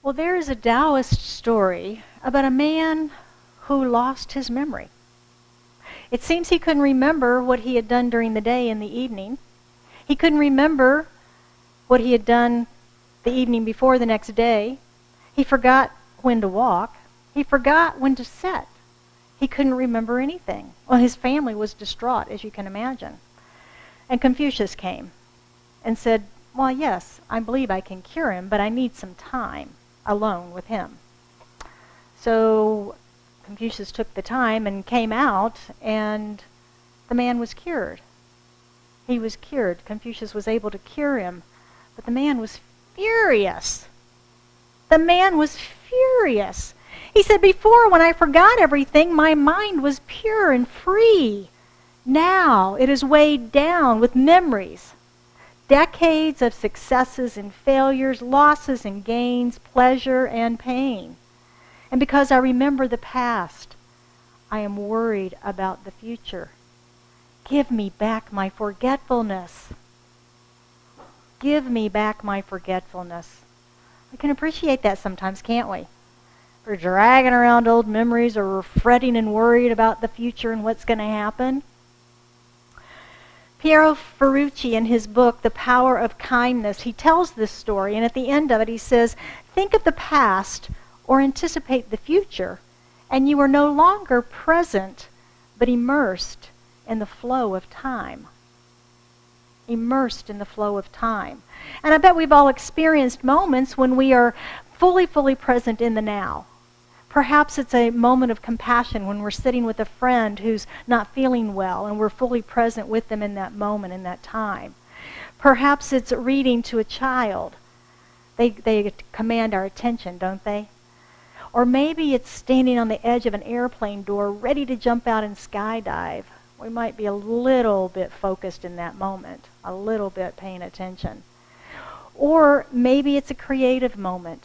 Well, there is a Taoist story about a man who lost his memory. It seems he couldn't remember what he had done during the day and the evening. He couldn't remember what he had done the evening before the next day. He forgot when to walk. He forgot when to sit. He couldn't remember anything. Well, his family was distraught, as you can imagine. And Confucius came and said, well, yes, I believe I can cure him, but I need some time alone with him. So Confucius took the time and came out, and the man was cured. He was cured. Confucius was able to cure him, but the man was furious. The man was furious. He said, before, when I forgot everything, my mind was pure and free. Now it is weighed down with memories. Decades of successes and failures, losses and gains, pleasure and pain. And because I remember the past, I am worried about the future. Give me back my forgetfulness. Give me back my forgetfulness. We can appreciate that sometimes, can't we? We're dragging around old memories, or we're fretting and worried about the future and what's going to happen. Piero Ferrucci, in his book, The Power of Kindness, he tells this story, and at the end of it he says, think of the past or anticipate the future, and you are no longer present, but immersed in the flow of time. Immersed in the flow of time. And I bet we've all experienced moments when we are fully present in the now. Perhaps it's a moment of compassion when we're sitting with a friend who's not feeling well, and we're fully present with them in that moment, in that time. Perhaps it's reading to a child. They command our attention, don't they? Or maybe it's standing on the edge of an airplane door, ready to jump out and skydive. We might be a little bit focused in that moment, a little bit paying attention. Or maybe it's a creative moment.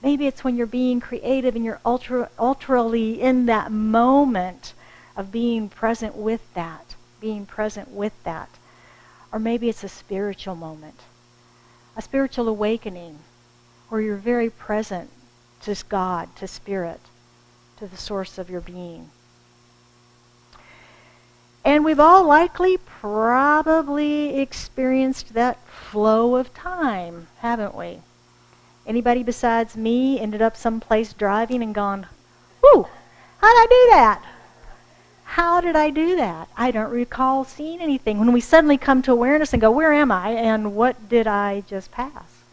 Maybe it's when you're being creative and you're ultrally in that moment of being present with that, Or maybe it's a spiritual moment, a spiritual awakening, where you're very present to God, to Spirit, to the source of your being. And we've all likely probably experienced that flow of time, haven't we? Anybody besides me ended up someplace driving and gone, whew, how'd I do that? How did I do that? I don't recall seeing anything. When we suddenly come to awareness and go, where am I? And what did I just pass?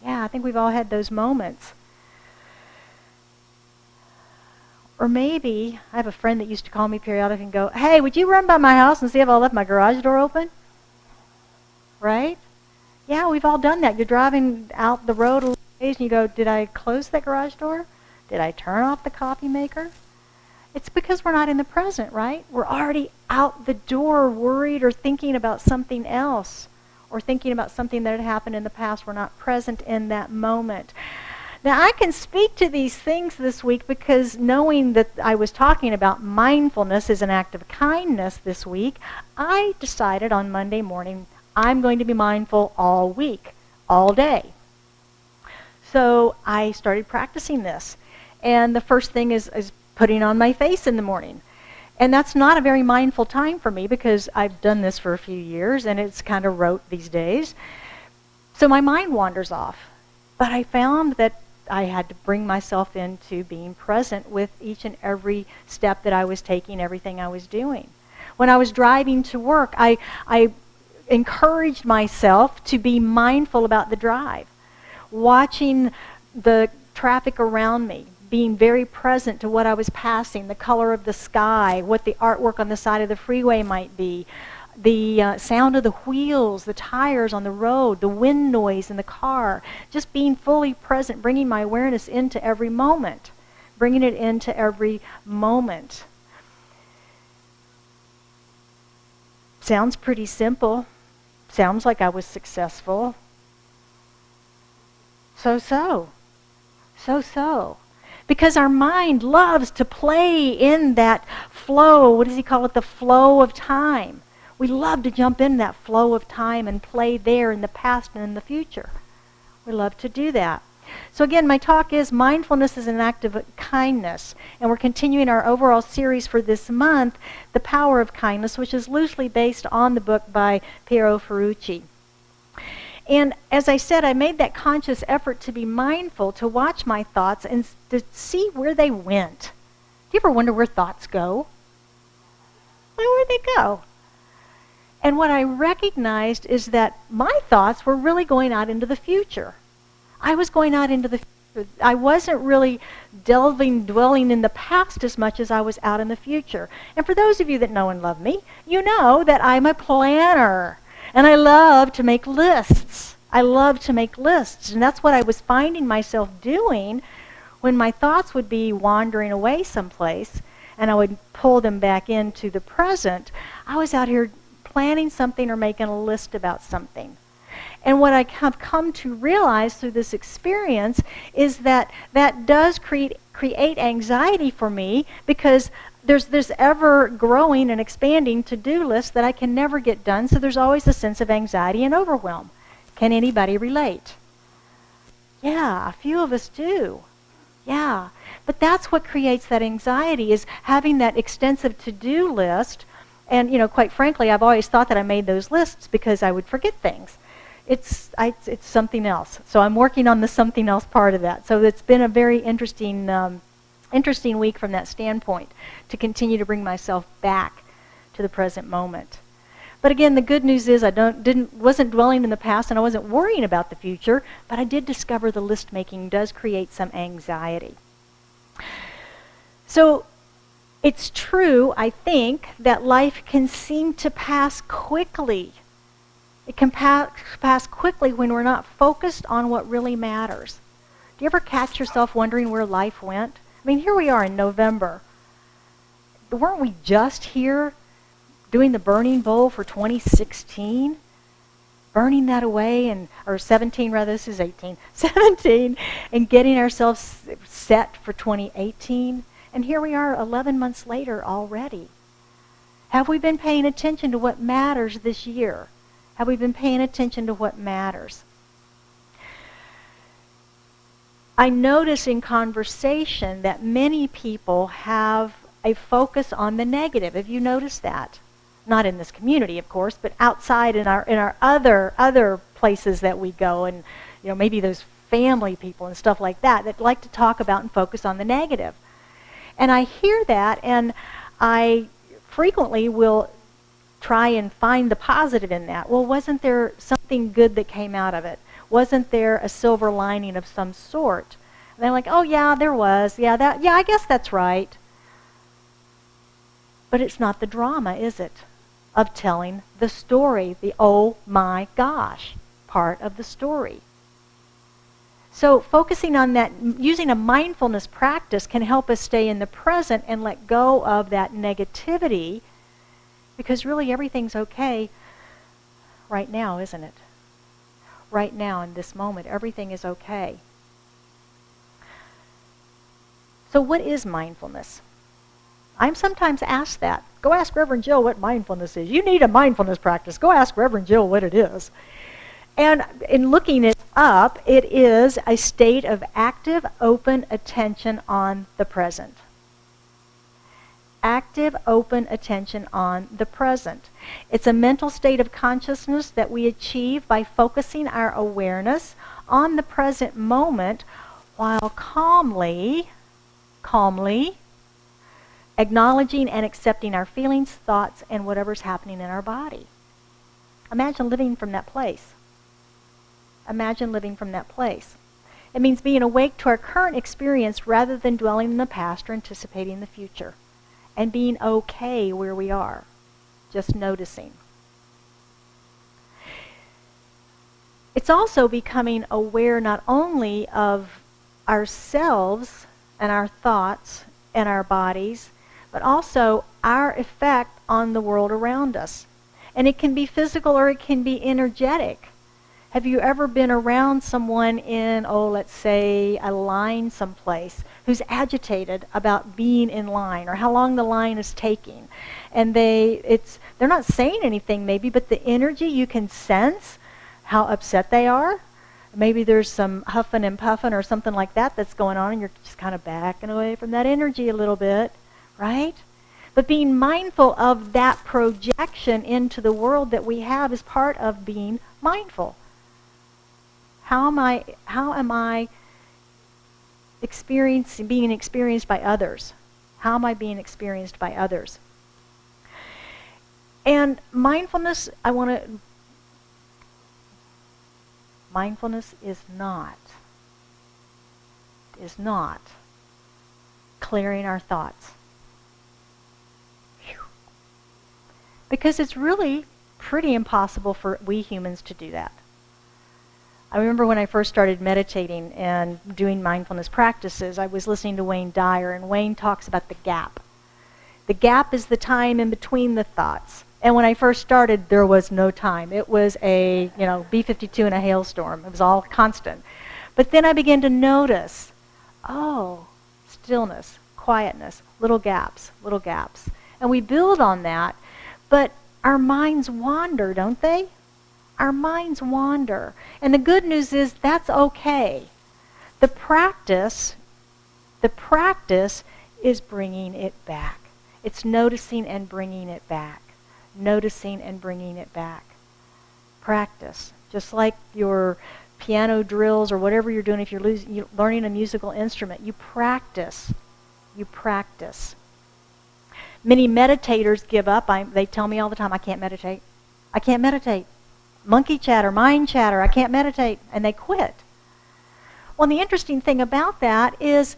Yeah, I think we've all had those moments. Or maybe, I have a friend that used to call me periodically and go, hey, would you run by my house and see if I left my garage door open? Right? Yeah, we've all done that. You're driving out the road a little ways and you go, did I close that garage door? Did I turn off the coffee maker? It's because we're not in the present, right? We're already out the door worried or thinking about something else, or thinking about something that had happened in the past. We're not present in that moment. Now, I can speak to these things this week because knowing that I was talking about mindfulness as an act of kindness this week, I decided on Monday morning I'm going to be mindful all week, all day. So I started practicing this. And the first thing is putting on my face in the morning. And that's not a very mindful time for me because I've done this for a few years and it's kind of rote these days. So my mind wanders off. But I found that I had to bring myself into being present with each and every step that I was taking, everything I was doing. When I was driving to work, I encouraged myself to be mindful about the drive, watching the traffic around me, being very present to what I was passing, the color of the sky, what the artwork on the side of the freeway might be, the sound of the wheels, the tires on the road, the wind noise in the car, just being fully present, bringing my awareness into every moment, bringing it into every moment. Sounds pretty simple. Sounds like I was successful. So. Because our mind loves to play in that flow. What does he call it? The flow of time. We love to jump in that flow of time and play there in the past and in the future. We love to do that. So again, my talk is Mindfulness is an Act of Kindness. And we're continuing our overall series for this month, The Power of Kindness, which is loosely based on the book by Piero Ferrucci. And as I said, I made that conscious effort to be mindful, to watch my thoughts and to see where they went. Do you ever wonder where thoughts go? Where'd they go? And what I recognized is that my thoughts were really going out into the future. I was going out into the future. I wasn't really dwelling in the past as much as I was out in the future. And for those of you that know and love me, you know that I'm a planner. And I love to make lists. I love to make lists. And that's what I was finding myself doing when my thoughts would be wandering away someplace and I would pull them back into the present. I was out here planning something or making a list about something. And what I have come to realize through this experience is that that does create anxiety for me, because there's this ever-growing and expanding to-do list that I can never get done, so there's always a sense of anxiety and overwhelm. Can anybody relate? Yeah, a few of us do. Yeah, but that's what creates that anxiety, is having that extensive to-do list. And, quite frankly, I've always thought that I made those lists because I would forget things. It's something else. So I'm working on the something else part of that. So it's been a very interesting week from that standpoint, to continue to bring myself back to the present moment. But again, the good news is I wasn't dwelling in the past and I wasn't worrying about the future, but I did discover the list making does create some anxiety. So it's true, I think, that life can seem to pass quickly. It can pass quickly when we're not focused on what really matters. Do you ever catch yourself wondering where life went? I mean, here we are in November. Weren't we just here doing the burning bowl for 2016? Burning that away, or 17 rather, this is 18, 17, and getting ourselves set for 2018. And here we are 11 months later already. Have we been paying attention to what matters this year? Have we been paying attention to what matters? I notice in conversation that many people have a focus on the negative. Have you noticed that? Not in this community, of course, but outside in our other places that we go, and maybe those family people and stuff like that like to talk about and focus on the negative. And I hear that, and I frequently will try and find the positive in that. Well, wasn't there something good that came out of it? Wasn't there a silver lining of some sort? And they're like, oh yeah, there was. Yeah, I guess that's right. But it's not the drama, is it? Of telling the story, the oh my gosh part of the story. So focusing on that, using a mindfulness practice, can help us stay in the present and let go of that negativity, because really everything's okay right now, isn't it? Right now, in this moment, everything is okay. So what is mindfulness? I'm sometimes asked that. Go ask Reverend Jill what mindfulness is. You need a mindfulness practice. Go ask Reverend Jill what it is. And in looking it up, it is a state of active, open attention on the present. Active, open attention on the present. It's a mental state of consciousness that we achieve by focusing our awareness on the present moment while calmly acknowledging and accepting our feelings, thoughts, and whatever's happening in our body. Imagine living from that place. Imagine living from that place. It means being awake to our current experience rather than dwelling in the past or anticipating the future. And being okay where we are. Just noticing. It's also becoming aware not only of ourselves and our thoughts and our bodies, but also our effect on the world around us. And it can be physical or it can be energetic. Have you ever been around someone in, let's say, a line someplace who's agitated about being in line or how long the line is taking? And they're not saying anything maybe, but the energy, you can sense how upset they are. Maybe there's some huffing and puffing or something like that that's going on, and you're just kind of backing away from that energy a little bit, right? But being mindful of that projection into the world that we have is part of being mindful. How am I being experienced by others? How am I being experienced by others? And mindfulness, mindfulness is not clearing our thoughts. Whew. Because it's really pretty impossible for we humans to do that. I remember when I first started meditating and doing mindfulness practices, I was listening to Wayne Dyer, and Wayne talks about the gap. The gap is the time in between the thoughts. And when I first started, there was no time. It was a, B-52 in a hailstorm. It was all constant. But then I began to notice, stillness, quietness, little gaps. And we build on that, but our minds wander, don't they? Our minds wander. And the good news is that's okay. The practice is bringing it back. It's noticing and bringing it back. Noticing and bringing it back. Practice. Just like your piano drills or whatever you're doing, if you're learning a musical instrument, you practice. You practice. Many meditators give up. They tell me all the time, I can't meditate. I can't meditate. Monkey chatter, mind chatter, I can't meditate. And they quit. Well, the interesting thing about that is,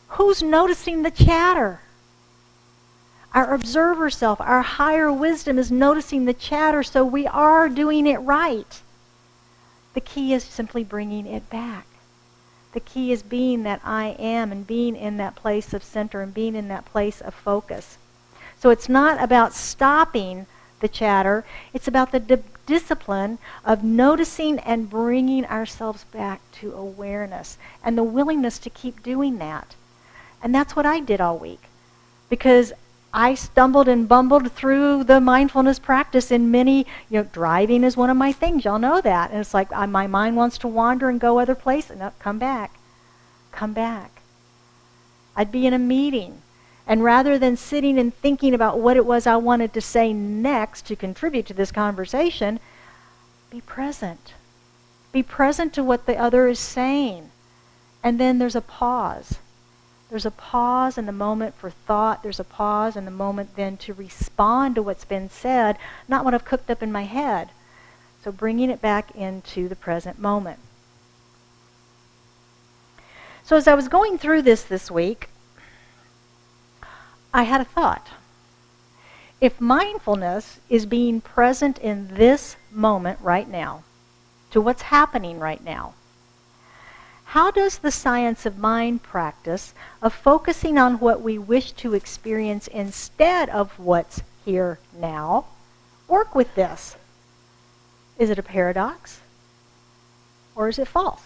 who's noticing the chatter? Our observer self, our higher wisdom is noticing the chatter, so we are doing it right. The key is simply bringing it back. The key is being that I am and being in that place of center and being in that place of focus. So it's not about stopping the chatter. It's about the discipline of noticing and bringing ourselves back to awareness and the willingness to keep doing that. And that's what I did all week, because I stumbled and bumbled through the mindfulness practice in many, driving is one of my things. Y'all know that. And it's like my mind wants to wander and go other places. No, come back. Come back. I'd be in a meeting, and rather than sitting and thinking about what it was I wanted to say next to contribute to this conversation, be present. Be present to what the other is saying. And then there's a pause. There's a pause in the moment for thought. There's a pause in the moment then to respond to what's been said, not what I've cooked up in my head. So bringing it back into the present moment. So as I was going through this week, I had a thought. If mindfulness is being present in this moment right now, to what's happening right now, how does the science of mind practice of focusing on what we wish to experience instead of what's here now work with this? Is it a paradox? Or is it false?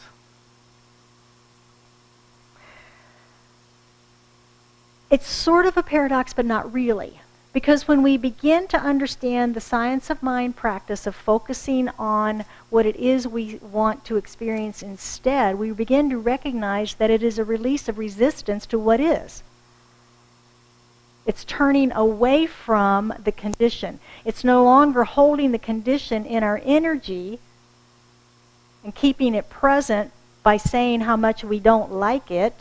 It's sort of a paradox, but not really. Because when we begin to understand the science of mind practice of focusing on what it is we want to experience instead, we begin to recognize that it is a release of resistance to what is. It's turning away from the condition. It's no longer holding the condition in our energy and keeping it present by saying how much we don't like it.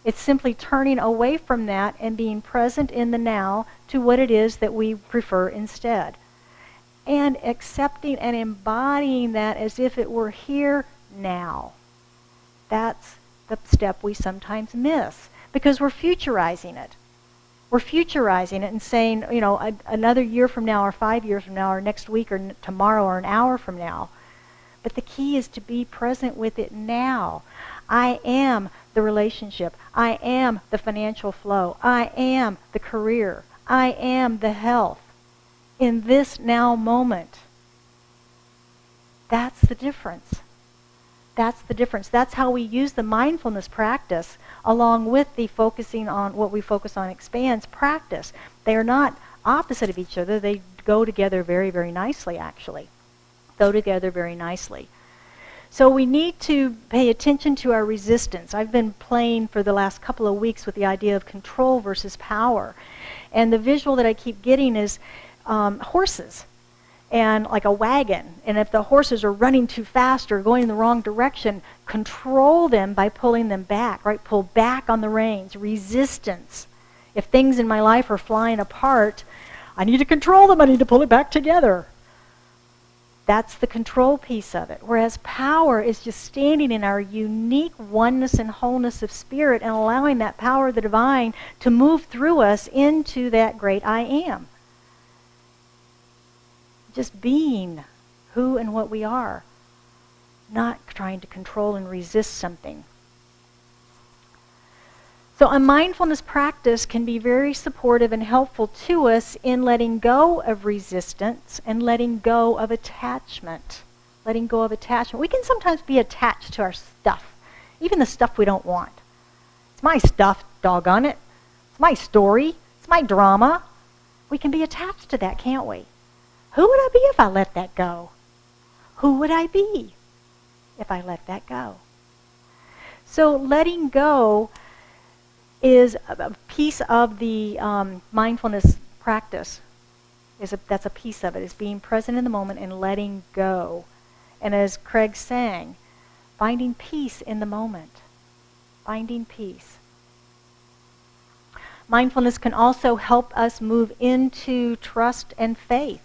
It's simply turning away from that and being present in the now to what it is that we prefer instead. And accepting and embodying that as if it were here now. That's the step we sometimes miss because we're futurizing it. We're futurizing it and saying, another year from now or 5 years from now or next week or tomorrow or an hour from now. But the key is to be present with it now. I am the relationship. I am the financial flow. I am the career. I am the health in this now moment. That's the difference. That's the difference. That's how we use the mindfulness practice along with the focusing on what we focus on expands practice. They are not opposite of each other. They go together very, very nicely, actually. Go together very nicely. So we need to pay attention to our resistance. I've been playing for the last couple of weeks with the idea of control versus power. And the visual that I keep getting is horses and like a wagon. And if the horses are running too fast or going in the wrong direction, control them by pulling them back, right? Pull back on the reins, resistance. If things in my life are flying apart, I need to control them. I need to pull it back together. That's the control piece of it. Whereas power is just standing in our unique oneness and wholeness of spirit and allowing that power of the divine to move through us into that great I am. Just being who and what we are, not trying to control and resist something. So a mindfulness practice can be very supportive and helpful to us in letting go of resistance and letting go of attachment. Letting go of attachment. We can sometimes be attached to our stuff, even the stuff we don't want. It's my stuff, doggone it. It's my story. It's my drama. We can be attached to that, can't we? Who would I be if I let that go? Who would I be if I let that go? So letting go is a piece of the mindfulness practice. That's a piece of it, is being present in the moment and letting go. And as Craig sang, finding peace in the moment. Finding peace. Mindfulness can also help us move into trust and faith.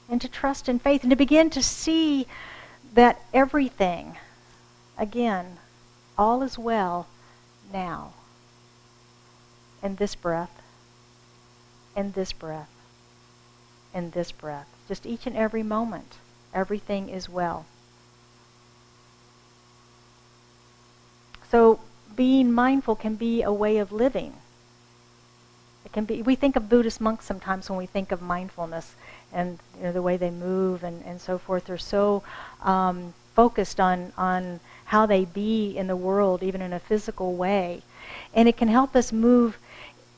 Into trust and faith, and to begin to see that everything, again, all is well now, in this breath, and this breath, and this breath. Just each and every moment, everything is well. So being mindful can be a way of living. It can be. We think of Buddhist monks sometimes when we think of mindfulness, and the way they move and so forth. They're so focused on how they be in the world, even in a physical way. And it can help us move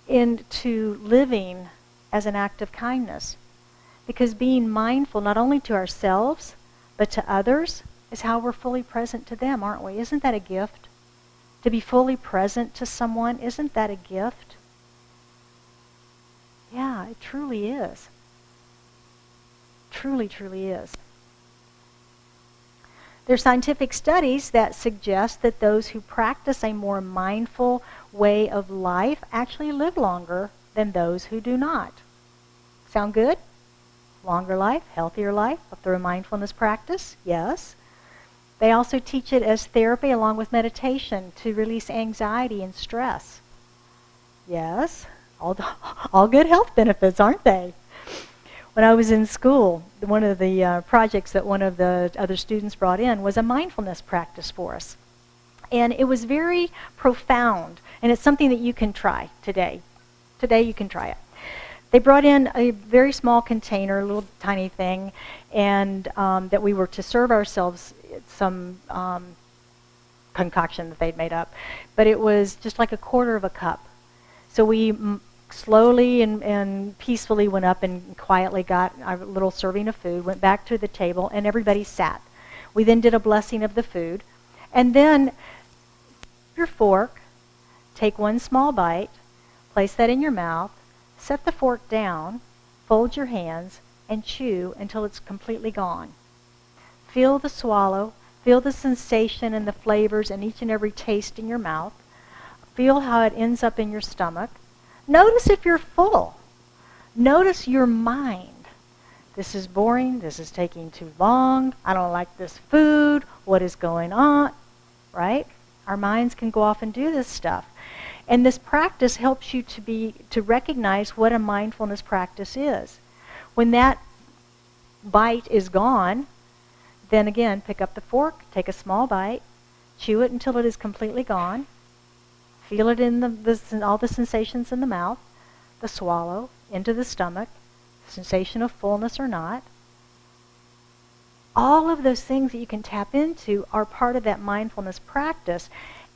into living as an act of kindness. Because being mindful not only to ourselves, but to others, is how we're fully present to them, aren't we? Isn't that a gift? To be fully present to someone, isn't that a gift? Yeah, it truly is. Truly, truly is. There are scientific studies that suggest that those who practice a more mindful way of life actually live longer than those who do not. Sound good? Longer life, healthier life through a mindfulness practice? Yes. They also teach it as therapy along with meditation to release anxiety and stress. Yes. All good health benefits, aren't they? When I was in school, one of the projects that one of the other students brought in was a mindfulness practice for us. And it was very profound, and it's something that you can try today. Today you can try it. They brought in a very small container, a little tiny thing, and that we were to serve ourselves some concoction that they'd made up. But it was just like a quarter of a cup. So we slowly and peacefully went up and quietly got a little serving of food, went back to the table, and everybody sat. We then did a blessing of the food. And then your fork, take one small bite, place that in your mouth, set the fork down, fold your hands, and chew until it's completely gone. Feel the swallow, feel the sensation and the flavors and each and every taste in your mouth. Feel how it ends up in your stomach. Notice if you're full. Notice your mind. This is boring. This is taking too long. I don't like this food. What is going on? Right? Our minds can go off and do this stuff. And this practice helps you to recognize what a mindfulness practice is. When that bite is gone, then again, pick up the fork, take a small bite, chew it until it is completely gone. Feel it in all the sensations in the mouth, the swallow, into the stomach, sensation of fullness or not. All of those things that you can tap into are part of that mindfulness practice.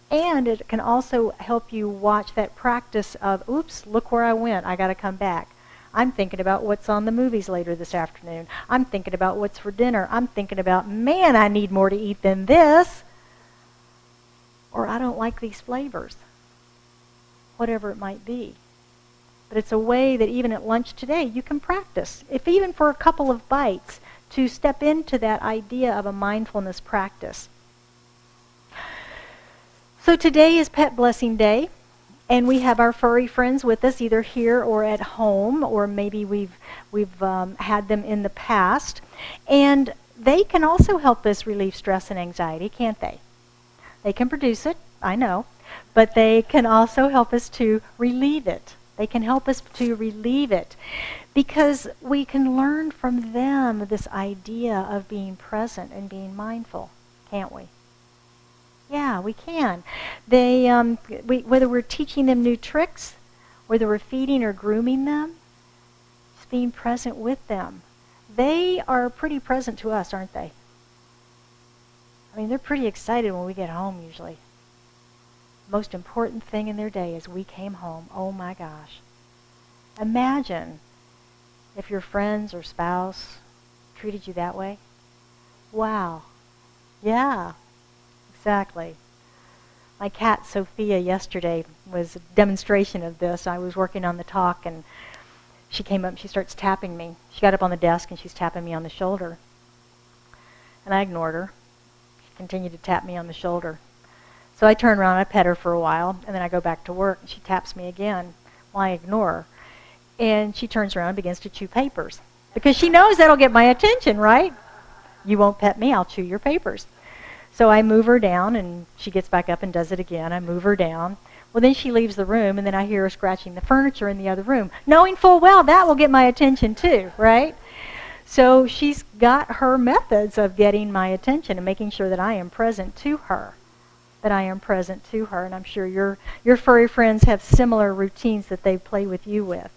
And it can also help you watch that practice of, oops, look where I went. I got to come back. I'm thinking about what's on the movies later this afternoon. I'm thinking about what's for dinner. I'm thinking about, man, I need more to eat than this. Or I don't like these flavors. Whatever it might be. But it's a way that even at lunch today you can practice, if even for a couple of bites, to step into that idea of a mindfulness practice. So today is Pet Blessing Day, and we have our furry friends with us either here or at home, or maybe we've had them in the past. And they can also help us relieve stress and anxiety, can't they? They can produce it, I know, but they can also help us to relieve it. They can help us to relieve it because we can learn from them this idea of being present and being mindful, can't we? Yeah, we can. They, whether we're teaching them new tricks, whether we're feeding or grooming them, just being present with them. They are pretty present to us, aren't they? I mean, they're pretty excited when we get home usually. Most important thing in their day is we came home. Oh my gosh. Imagine if your friends or spouse treated you that way. Wow. Yeah, exactly. My cat Sophia yesterday was a demonstration of this. I was working on the talk and she came up and she starts tapping me. She got up on the desk and she's tapping me on the shoulder. And I ignored her. She continued to tap me on the shoulder. So I turn around, I pet her for a while, and then I go back to work, and she taps me again. Well, I ignore her. And she turns around and begins to chew papers. Because she knows that'll get my attention, right? You won't pet me, I'll chew your papers. So I move her down, and she gets back up and does it again. I move her down. Well, then she leaves the room, and then I hear her scratching the furniture in the other room, knowing full well that will get my attention too, right? So she's got her methods of getting my attention and making sure that I am present to her. And I'm sure your furry friends have similar routines that they play with you with.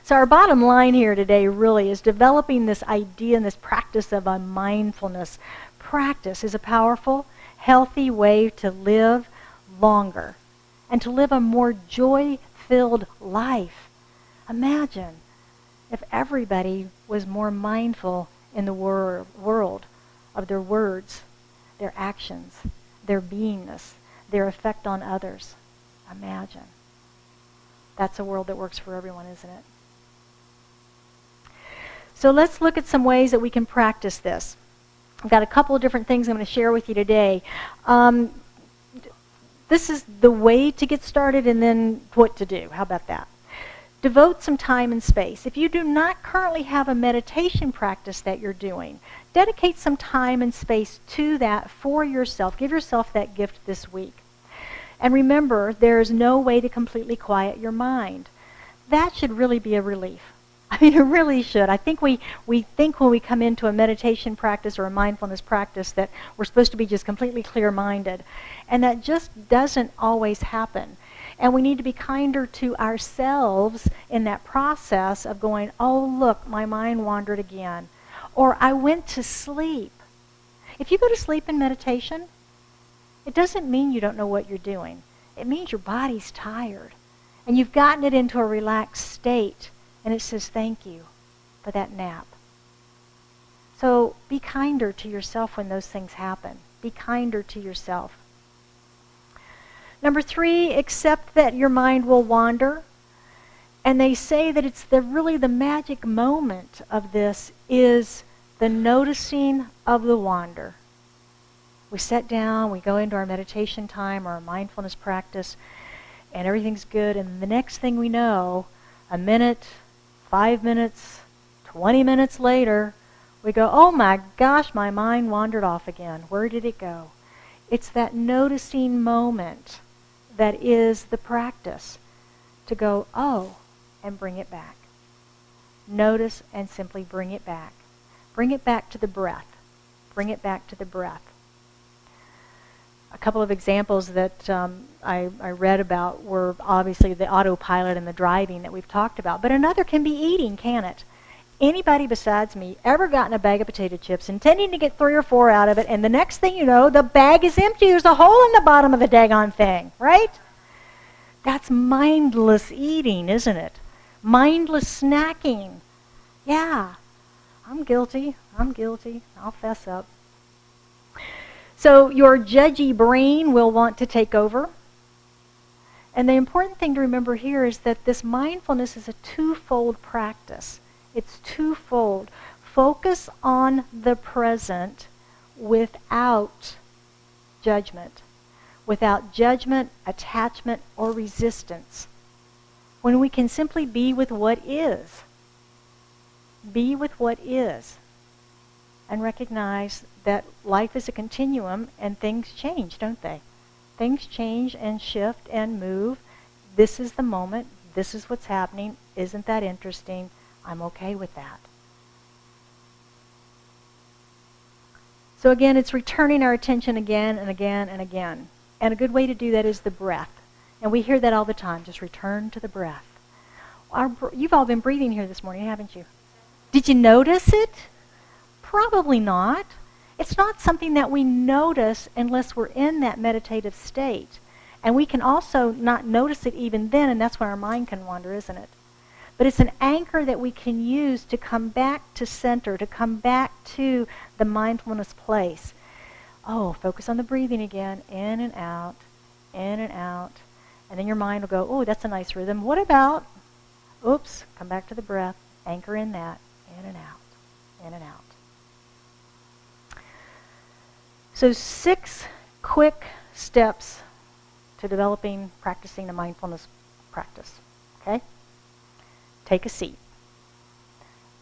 So our bottom line here today really is developing this idea and this practice of a mindfulness. Practice is a powerful, healthy way to live longer and to live a more joy-filled life. Imagine if everybody was more mindful in the world of their words, their actions, their beingness, their effect on others. Imagine. That's a world that works for everyone, isn't it? So let's look at some ways that we can practice this. I've got a couple of different things I'm going to share with you today. This is the way to get started and then what to do. How about that? Devote some time and space. If you do not currently have a meditation practice that you're doing, dedicate some time and space to that for yourself. Give yourself that gift this week. And remember, there is no way to completely quiet your mind. That should really be a relief. I mean, it really should. I think we think when we come into a meditation practice or a mindfulness practice that we're supposed to be just completely clear-minded. And that just doesn't always happen. And we need to be kinder to ourselves in that process of going, oh, look, my mind wandered again. Or I went to sleep. If you go to sleep in meditation, it doesn't mean you don't know what you're doing. It means your body's tired. And you've gotten it into a relaxed state. And it says, thank you for that nap. So be kinder to yourself when those things happen. Be kinder to yourself. Number 3, accept that your mind will wander. And they say that it's really the magic moment of this is the noticing of the wander. We sit down, we go into our meditation time or our mindfulness practice, and everything's good. And the next thing we know, a minute, 5 minutes, 20 minutes later, we go, oh my gosh, my mind wandered off again. Where did it go? It's that noticing moment that is the practice to go, oh, and bring it back. Notice and simply bring it back. Bring it back to the breath. Bring it back to the breath. A couple of examples that I read about were obviously the autopilot and the driving that we've talked about. But another can be eating, can it? Anybody besides me ever gotten a bag of potato chips intending to get 3 or 4 out of it, and the next thing you know, the bag is empty. There's a hole in the bottom of the daggone thing, right? That's mindless eating, isn't it? Mindless snacking. Yeah, I'm guilty. I'll fess up. So your judgy brain will want to take over. And the important thing to remember here is that this mindfulness is a twofold practice. It's twofold. Focus on the present without judgment. Without judgment, attachment, or resistance. When we can simply be with what is. Be with what is. And recognize that life is a continuum and things change, don't they? Things change and shift and move. This is the moment. This is what's happening. Isn't that interesting? I'm okay with that. So again, it's returning our attention again and again and again. And a good way to do that is the breath. And we hear that all the time. Just return to the breath. You've all been breathing here this morning, haven't you? Did you notice it? Probably not. It's not something that we notice unless we're in that meditative state. And we can also not notice it even then, and that's when our mind can wander, isn't it? But it's an anchor that we can use to come back to center, to come back to the mindfulness place. Oh, focus on the breathing again, in and out, in and out. And then your mind will go, oh, that's a nice rhythm. What about, oops, come back to the breath, anchor in that, in and out, in and out. So 6 quick steps to developing, practicing the mindfulness practice. Okay? Take a seat.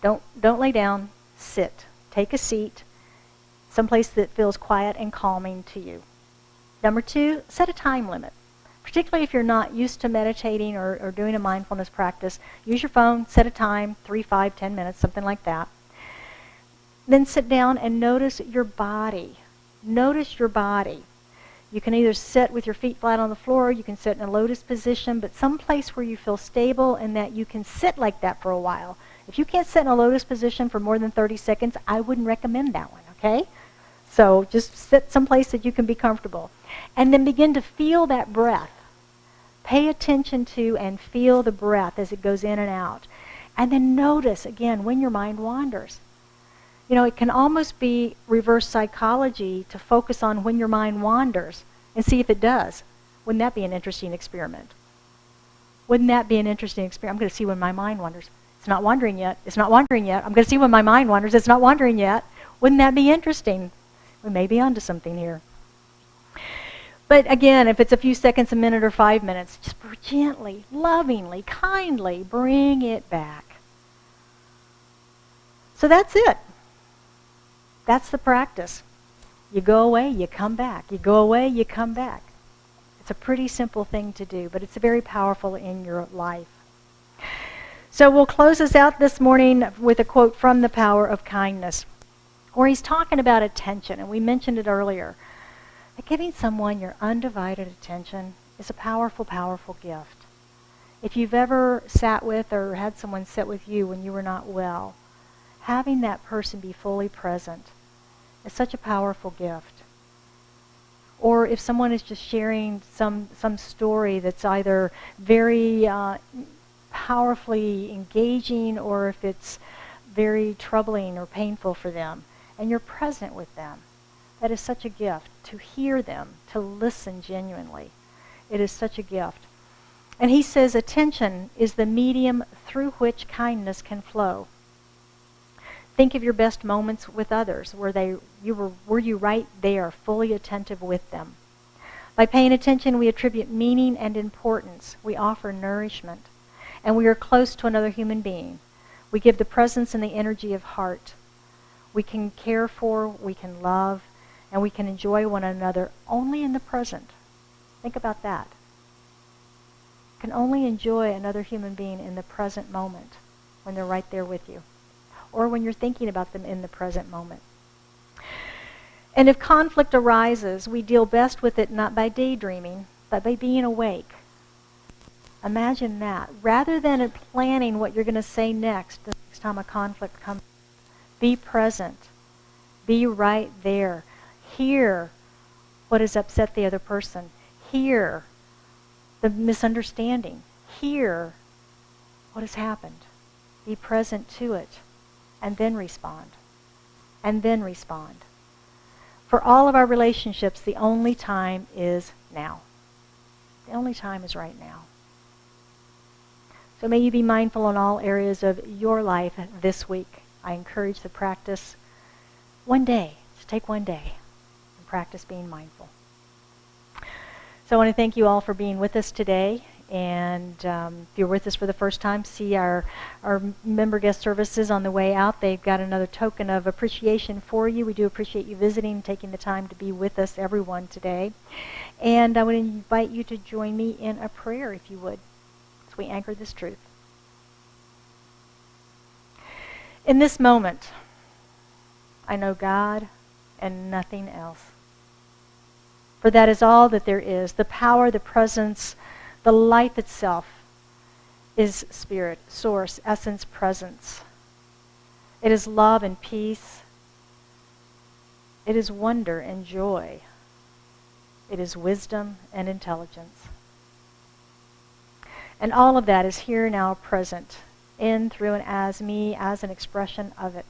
Don't lay down, sit. Take a seat, someplace that feels quiet and calming to you. Number 2, set a time limit. Particularly if you're not used to meditating or doing a mindfulness practice, use your phone, set a time, 3, 5, 10 minutes, something like that. Then sit down and notice your body. Notice your body. You can either sit with your feet flat on the floor, you can sit in a lotus position, but someplace where you feel stable and that you can sit like that for a while. If you can't sit in a lotus position for more than 30 seconds, I wouldn't recommend that one, okay? So just sit someplace that you can be comfortable. And then begin to feel that breath. Pay attention to and feel the breath as it goes in and out. And then notice, again, when your mind wanders. You know, it can almost be reverse psychology to focus on when your mind wanders and see if it does. Wouldn't that be an interesting experiment? Wouldn't that be an interesting experiment? I'm going to see when my mind wanders. It's not wandering yet. It's not wandering yet. I'm going to see when my mind wanders. It's not wandering yet. Wouldn't that be interesting? We may be onto something here. But again, if it's a few seconds, a minute, or 5 minutes, just gently, lovingly, kindly bring it back. So that's it. That's the practice. You go away, you come back. You go away, you come back. It's a pretty simple thing to do, but it's very powerful in your life. So we'll close us out this morning with a quote from The Power of Kindness, where he's talking about attention, and we mentioned it earlier. That giving someone your undivided attention is a powerful, powerful gift. If you've ever sat with or had someone sit with you when you were not well, having that person be fully present is such a powerful gift. Or if someone is just sharing some story that's either very powerfully engaging or if it's very troubling or painful for them, and you're present with them, that is such a gift. To hear them, to listen genuinely, it is such a gift. And he says attention is the medium through which kindness can flow. Think of your best moments with others. Were you right there, fully attentive with them? By paying attention, we attribute meaning and importance. We offer nourishment. And we are close to another human being. We give the presence and the energy of heart. We can care for, we can love, and we can enjoy one another only in the present. Think about that. You can only enjoy another human being in the present moment when they're right there with you, or when you're thinking about them in the present moment. And if conflict arises, we deal best with it not by daydreaming, but by being awake. Imagine that. Rather than planning what you're going to say next, the next time a conflict comes, be present. Be right there. Hear what has upset the other person. Hear the misunderstanding. Hear What has happened? Be present to it, and then respond. And then respond. For all of our relationships, the only time is now. The only time is right now. So may you be mindful in all areas of your life this week. I encourage the practice one day. Just take one day and practice being mindful. So I want to thank you all for being with us today. And if you're with us for the first time, see our member guest services on the way out. They've got another token of appreciation for you. We do appreciate you visiting, taking the time to be with us, everyone, today. And I would invite you to join me in a prayer, if you would, as we anchor this truth. In this moment, I know God and nothing else. For that is all that there is. The power, the presence, the life itself is spirit, source, essence, presence. It is love and peace. It is wonder and joy. It is wisdom and intelligence. And all of that is here now present, in, through, and as me, as an expression of it.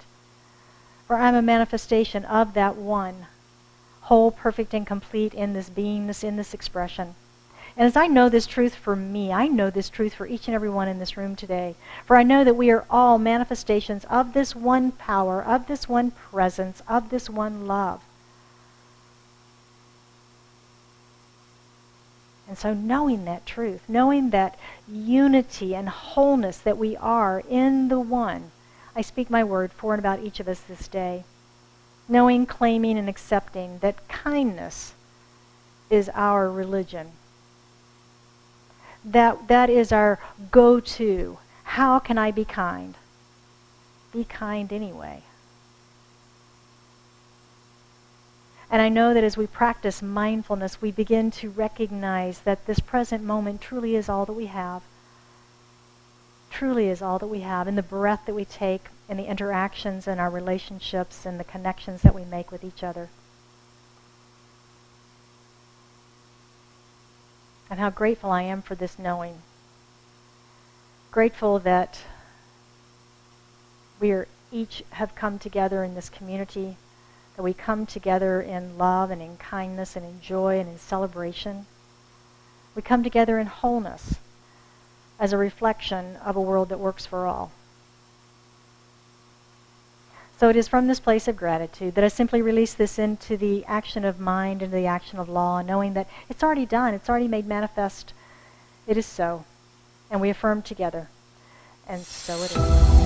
For I'm a manifestation of that one, whole, perfect, and complete in this beingness, in this expression. And as I know this truth for me, I know this truth for each and every one in this room today. For I know that we are all manifestations of this one power, of this one presence, of this one love. And so knowing that truth, knowing that unity and wholeness that we are in the one, I speak my word for and about each of us this day. Knowing, claiming, and accepting that kindness is our religion. That is our go-to. How can I be kind? Be kind anyway. And I know that as we practice mindfulness, we begin to recognize that this present moment truly is all that we have. Truly is all that we have. In the breath that we take, in the interactions and our relationships, and the connections that we make with each other. And how grateful I am for this knowing. Grateful that we are each have come together in this community, that we come together in love and in kindness and in joy and in celebration. We come together in wholeness as a reflection of a world that works for all. So it is from this place of gratitude that I simply release this into the action of mind, into the action of law, knowing that it's already done, it's already made manifest. It is so. And we affirm together. And so it is.